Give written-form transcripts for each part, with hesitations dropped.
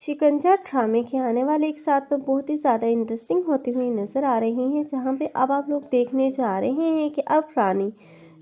शिकंजा ड्रामे के आने वाले एक साथ तो बहुत ही ज़्यादा इंटरेस्टिंग होती हुई नज़र आ रही हैं, जहाँ पे अब आप लोग देखने जा रहे हैं कि अब रानी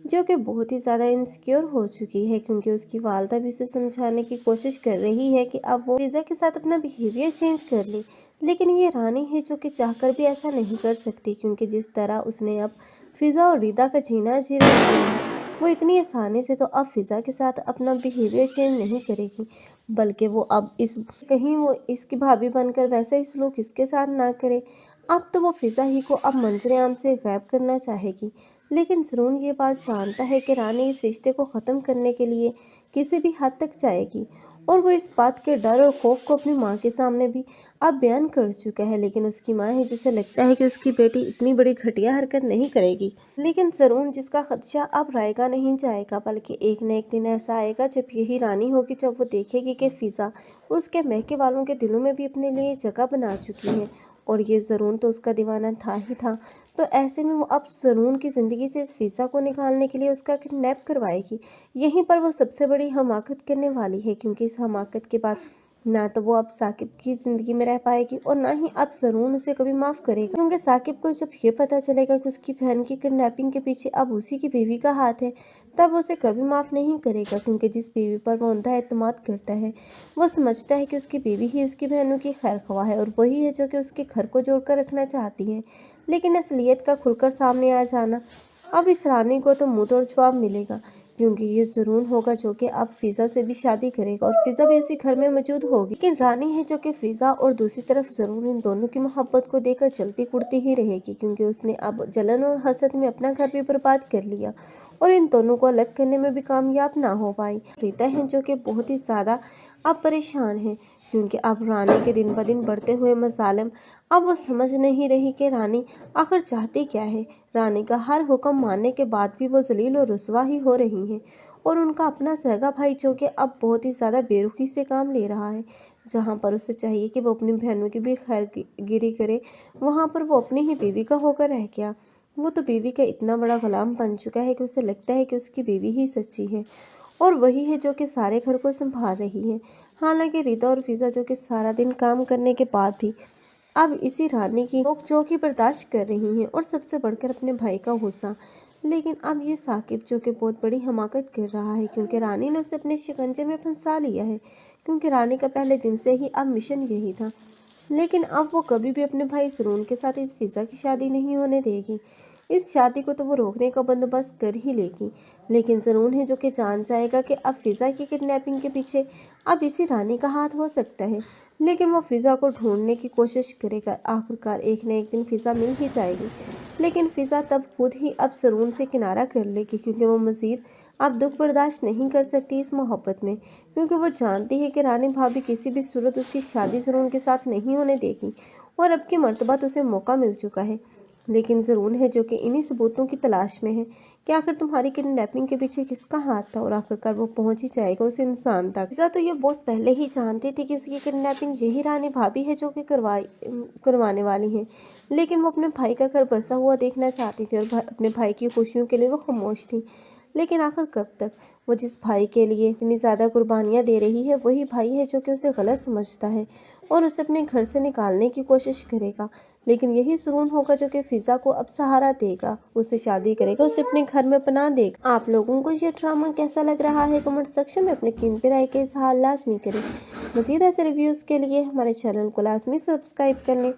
जो कि बहुत ही ज़्यादा इनसिक्योर हो चुकी है, क्योंकि उसकी वालदा भी उसे समझाने की कोशिश कर रही है कि अब वो फिज़ा के साथ अपना बिहेवियर चेंज कर ले। लेकिन ये रानी है जो कि चाहकर भी ऐसा नहीं कर सकती, क्योंकि जिस तरह उसने अब फिज़ा और रिदा का जीना जी रही है, वो इतनी आसानी से तो अब फिज़ा के साथ अपना बिहेवियर चेंज नहीं करेगी, बल्कि वो अब इस कहीं वो इसकी भाभी बनकर वैसा ही सलूक इसके साथ ना करे। अब तो वो फिज़ा ही को अब मंजर आम से गायब करना चाहेगी। लेकिन ज़रून ये बात जानता है कि रानी इस रिश्ते को ख़त्म करने के लिए किसी भी हद तक जाएगी, और वो इस बात के डर और खौफ को अपनी माँ के सामने भी अब बयान कर चुका है। लेकिन उसकी माँ है जिसे लगता है कि उसकी बेटी इतनी बड़ी घटिया हरकत नहीं करेगी। लेकिन ज़रून जिसका खदशा अब रायगा नहीं जाएगा, बल्कि एक न एक दिन ऐसा आएगा जब यही रानी होगी, जब वो देखेगी कि फिज़ा उसके महके वालों के दिलों में भी अपने लिए जगह बना चुकी है, और ये ज़रून तो उसका दीवाना था ही था। तो ऐसे में वो अब ज़रून की ज़िंदगी से इस फिज़ा को निकालने के लिए उसका किडनैप करवाएगी। यहीं पर वो सबसे बड़ी हमाकत करने वाली है, क्योंकि इस हमाकत के बाद ना तो वो अब साकिब की ज़िंदगी में रह पाएगी, और ना ही अब ज़रून उसे कभी माफ़ करेगा, क्योंकि साकिब को जब ये पता चलेगा कि उसकी बहन की किडनैपिंग के पीछे अब उसी की बीवी का हाथ है, तब वो उसे कभी माफ़ नहीं करेगा। क्योंकि जिस बीवी पर वो अंधा एतमाद करता है, वो समझता है कि उसकी बीवी ही उसकी बहनों की खैर ख्वाह है, और वही है जो कि उसके घर को जोड़कर रखना चाहती है। लेकिन असलियत का खुलकर सामने आ जाना, अब इस रानी को तो मुंह तोड़ जवाब मिलेगा, क्योंकि ये ज़रून होगा जो कि अब फिज़ा से भी शादी करेगा, और फिज़ा भी उसी घर में मौजूद होगी। लेकिन रानी है जो कि फिज़ा और दूसरी तरफ ज़रून, इन दोनों की मोहब्बत को देखकर चलती कुड़ती ही रहेगी, क्योंकि उसने अब जलन और हसद में अपना घर भी बर्बाद कर लिया, और इन दोनों को अलग करने में भी कामयाब ना हो पाई। रीता है जो कि बहुत ही ज़्यादा अब परेशान है, क्योंकि अब रानी के दिन ब दिन बढ़ते हुए मसालम, अब वो समझ नहीं रही कि रानी आखिर चाहती क्या है। रानी का हर हुक्म मानने के बाद भी वो जलील और रुसवा ही हो रही हैं, और उनका अपना सगा भाई जो कि अब बहुत ही ज़्यादा बेरुखी से काम ले रहा है। जहाँ पर उसे चाहिए कि वो अपनी बहनों की भी खैर गिरी करे, वहाँ पर वो अपनी ही बीवी का होकर रह गया। वो तो बीवी का इतना बड़ा गुलाम बन चुका है कि उसे लगता है कि उसकी बीवी ही सच्ची है, और वही है जो कि सारे घर को संभाल रही है। हालांकि रिदा और फिज़ा जो कि सारा दिन काम करने के बाद भी अब इसी रानी की नोक-झोंक ही बर्दाश्त कर रही हैं, और सबसे बढ़कर अपने भाई का गुस्सा। लेकिन अब ये साकिब जो कि बहुत बड़ी हमाकत कर रहा है, क्योंकि रानी ने उसे अपने शिकंजे में फंसा लिया है, क्योंकि रानी का पहले दिन से ही अब मिशन यही था। लेकिन अब वो कभी भी अपने भाई ज़रून के साथ इस फिज़ा की शादी नहीं होने देगी। इस शादी को तो वो रोकने का बंदोबस्त कर ही लेगी। लेकिन ज़रून है जो कि जान जाएगा कि अब फिज़ा की किडनैपिंग के पीछे अब इसी रानी का हाथ हो सकता है। लेकिन वो फिज़ा को ढूंढने की कोशिश करेगा। आखिरकार एक न एक दिन फिज़ा मिल ही जाएगी। लेकिन फिज़ा तब खुद ही अब ज़रून से किनारा कर लेगी, क्योंकि वो मज़ीद अब दुख बर्दाश्त नहीं कर सकती इस मोहब्बत में, क्योंकि वो जानती है कि रानी भाभी किसी भी सूरत उसकी शादी ज़रून के साथ नहीं होने देगी, और अब की मर्तबा तो उसे मौका मिल चुका है। लेकिन ज़रून है जो कि इन्हीं सबूतों की तलाश में है कि आखिर तुम्हारी किडनैपिंग के पीछे किसका हाथ था, और आखिरकार वो पहुंच ही जाएगा उस इंसान तक। फिज़ा तो ये बहुत पहले ही जानती थी कि उसकी किडनैपिंग यही रानी भाभी है जो कि करवाने वाली है। लेकिन वो अपने भाई का घर बसा हुआ देखना चाहती थी, और अपने भाई की खुशियों के लिए वो खामोश थी। लेकिन आखिर कब तक? वो जिस भाई के लिए इतनी ज़्यादा कुर्बानियाँ दे रही है, वही भाई है जो कि उसे गलत समझता है, और उसे अपने घर से निकालने की कोशिश करेगा। लेकिन यही ज़रून होगा जो कि फिज़ा को अब सहारा देगा, उससे शादी करेगा, उसे अपने घर में पनाह देगा। आप लोगों को ये ड्रामा कैसा लग रहा है, कमेंट सेक्शन में अपनी कीमती राय का इज़हार लाजमी करें। मज़ीद ऐसे रिव्यूज़ के लिए हमारे चैनल को लाजमी सब्सक्राइब कर लें।